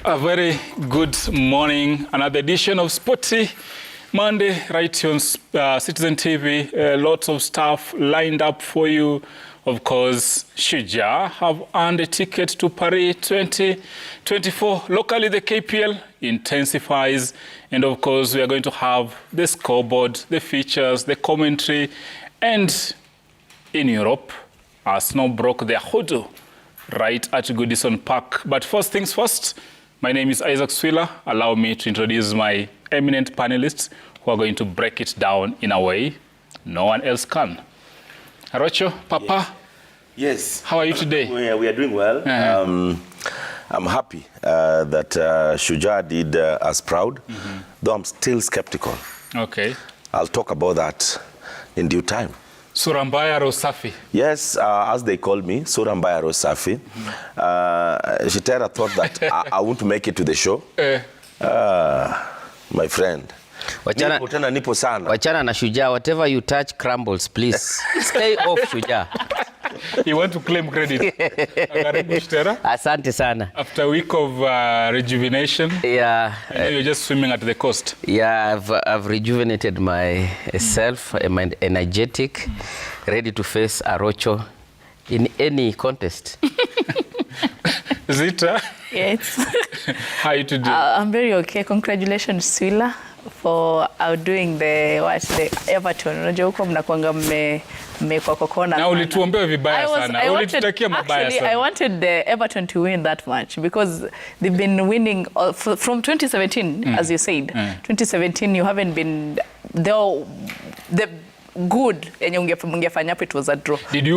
A very good morning. Another edition of Sporty Monday right here on Citizen TV. Lots of stuff lined up for you. Of course, Shujaa have earned a ticket to Paris 2024. Locally, the KPL intensifies. And of course, we are going to have the scoreboard, the features, the commentary. And in Europe, Arsenal broke their hoodoo right at Goodison Park. But first things first, my name is Isaac Swiller. Allow me to introduce my eminent panelists who are going to break it down in a way no one else can. Arocho, Papa. Yes. How are you today? We are doing well. I'm happy that Shujaa did us proud, though I'm still skeptical. Okay. I'll talk about that in due time. Surambaya Rosafi. Yes, as they call me, Surambaya Rosafi. Shitera thought that I won't make it to the show. My friend. Wachana na Shujaa, whatever you touch crumbles, please. Stay off Shujaa. You want to claim credit. Asante sana. After a week of rejuvenation, yeah, I know you're just swimming at the coast. Yeah, I've rejuvenated myself. I'm energetic, ready to face Arocho in any contest. Zita? Yes. How are you today? I'm very okay. Congratulations, Swila, for outdoing the Everton. Unajua huko mnakuanga mmekwa kokona. Na ulituombea vibaya sana. Ulitutakia mabaya sana. I wanted the Everton to win that match because they've been winning from 2017, as you said. 2017, you haven't been the good enye ungefanya hapo, it was a draw. Did you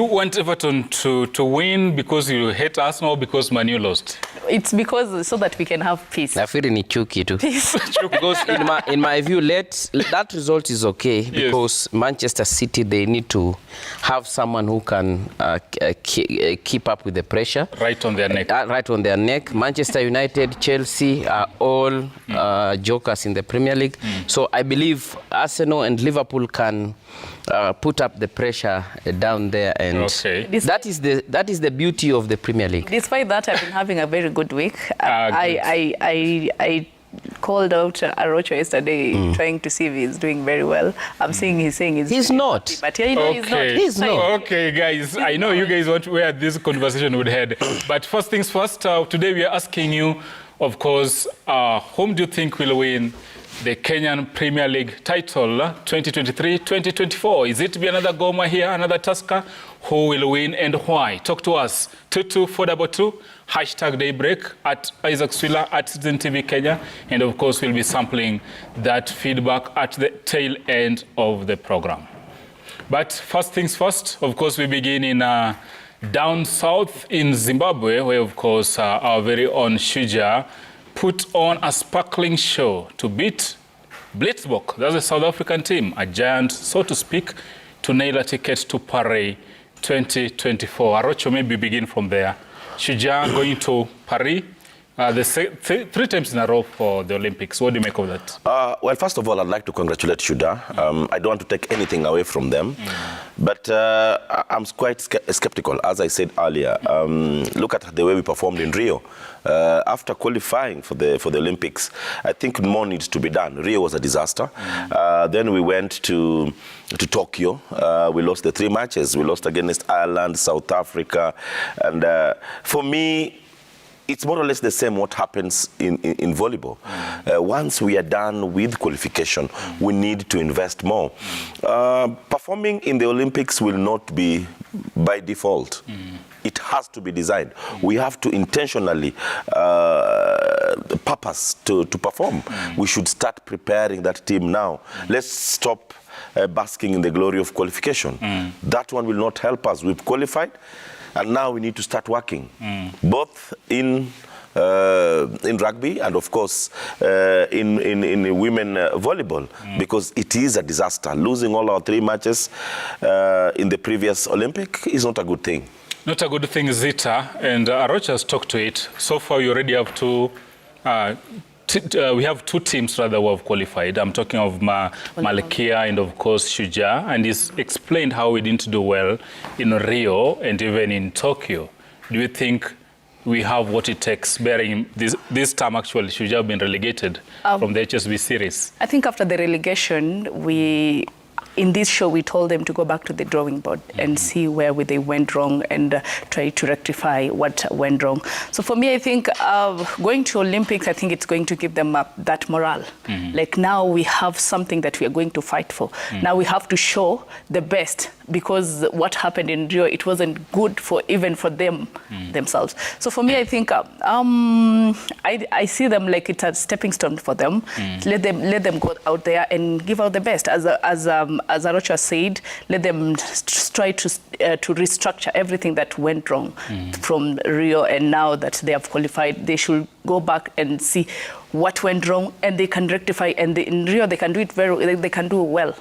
want Everton to win because you hate Arsenal or because Man U lost? It's because so that we can have peace. Nafikiri ni chuki tu. Because in my view, that result is okay, because Manchester City, they need to have someone who can keep up with the pressure. Right on their neck. Right on their neck. Manchester United, Chelsea are all jokers in the Premier League. So I believe Arsenal and Liverpool can put up the pressure down there, and that is the beauty of the Premier League. Despite that, I've been having a very good week. I called out Arocho yesterday, trying to see if he's doing very well. I'm saying he's not. Happy, but yeah, he's not. Okay, guys, I know you guys want where this conversation would head, but first things first. Today we are asking you, of course, whom do you think will win the Kenyan Premier League title 2023-2024? Is it to be another Gor Mahia, another Tusker? Who will win and why? Talk to us. 22422, #daybreak, at Isaac Swiller, at Citizen TV Kenya. And of course, we'll be sampling that feedback at the tail end of the program. But first things first, of course, we begin in down south in Zimbabwe, where, of course, our very own Shujaa put on a sparkling show to beat Blitzboks. That's a South African team, a giant, so to speak, to nail a ticket to Paris 2024. Arocho, maybe begin from there. Shujaa going to Paris, three times in a row for the Olympics. What do you make of that? Well, first of all, I'd like to congratulate Shujaa. I don't want to take anything away from them. But I'm quite skeptical, as I said earlier. Look at the way we performed in Rio. After qualifying for the Olympics, I think more needs to be done. Rio was a disaster. Then we went to Tokyo. We lost the 3 matches. We lost against Ireland, South Africa. And for me, it's more or less the same what happens in volleyball. Once we are done with qualification, we need to invest more. Performing in the Olympics will not be by default. It has to be designed. We have to intentionally purpose to perform. We should start preparing that team now. Let's stop basking in the glory of qualification. That one will not help us. We've qualified, and now we need to start working, both in rugby and, of course, in women volleyball, because it is a disaster. Losing all our 3 matches in the previous Olympic is not a good thing. Not a good thing, Zita, and Arocha has talked to it. So far, you already have we have 2 teams rather who have qualified. I'm talking of Malkia and, of course, Shujaa, and he's explained how we didn't do well in Rio and even in Tokyo. Do you think we have what it takes, bearing this time actually Shujaa have been relegated from the HSB series? I think after the relegation, in this show, we told them to go back to the drawing board and see where they went wrong and try to rectify what went wrong. So for me, I think going to Olympics, I think it's going to give them that morale. Like now we have something that we are going to fight for. Now we have to show the best, because what happened in Rio, it wasn't good for even for them themselves. So for me, I think I see them like it's a stepping stone for them. Let them go out there and give out the best. As Arocha said, let them try to restructure everything that went wrong from Rio, and now that they have qualified, they should go back and see what went wrong, and they can rectify. And in Rio, they can do it they can do well.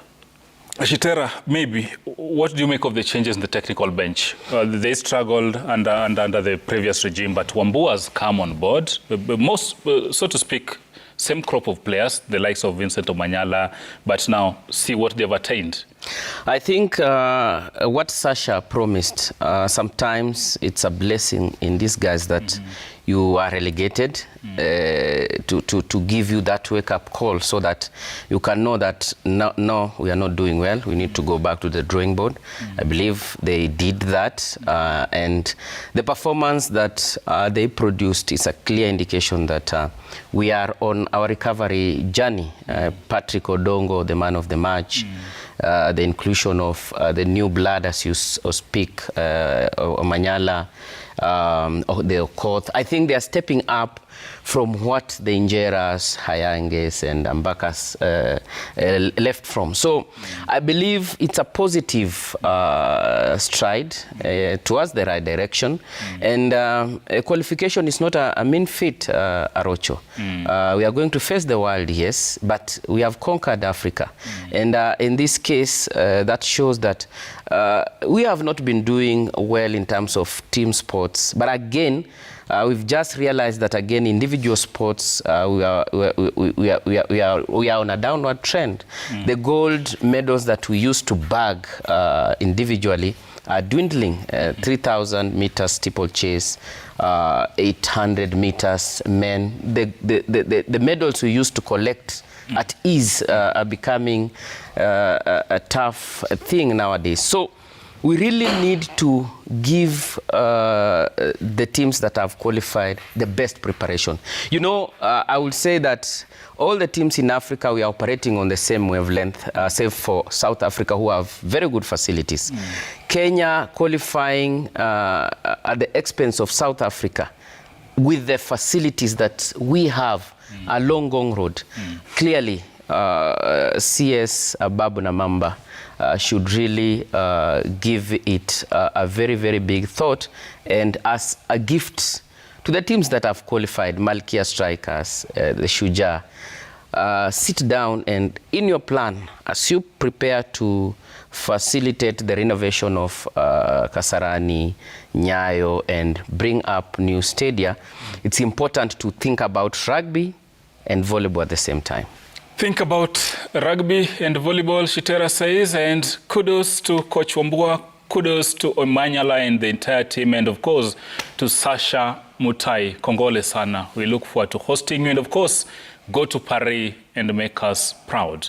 Shitera, maybe, what do you make of the changes in the technical bench? They struggled under the previous regime, but Wambua has come on board. Most, so to speak, same crop of players, the likes of Vincent Omanyala, but now see what they've attained. I think what Sasha promised, sometimes it's a blessing in disguise that you are relegated to give you that wake-up call, so that you can know that no, we are not doing well. We need to go back to the drawing board. I believe they did that, and the performance that they produced is a clear indication that we are on our recovery journey. Patrick Odongo, the man of the match, the inclusion of the new blood, as you speak, Omanyala, the Okoth. I think they are stepping up from what the Injeras, Hayanges, and Ambakas left from. So I believe it's a positive stride towards the right direction. And qualification is not a mean feat, Arocho. We are going to face the world, yes, but we have conquered Africa. And in this case, that shows that we have not been doing well in terms of team sports. But again, we've just realized that again, individual sports, we are on a downward trend. The gold medals that we used to bag individually are dwindling. 3,000 meters steeplechase, 800 meters men. The medals we used to collect at ease are becoming a tough thing nowadays. So we really need to give the teams that have qualified the best preparation. You know, I would say that all the teams in Africa, we are operating on the same wavelength, save for South Africa, who have very good facilities. Kenya qualifying at the expense of South Africa with the facilities that we have, a long Ngong road. Clearly, CS Babu Namamba should really give it a very, very big thought, and as a gift to the teams that have qualified, Malkia Strikers, the Shujaa, sit down and in your plan, as you prepare to facilitate the renovation of Kasarani, Nyayo, and bring up new stadia, it's important to think about rugby and volleyball at the same time. Think about rugby and volleyball, Shitera says, and kudos to Coach Wambua, kudos to Omanyala and the entire team, and of course to Sasha Mutai. Kongole sana. We look forward to hosting you, and of course, go to Paris and make us proud.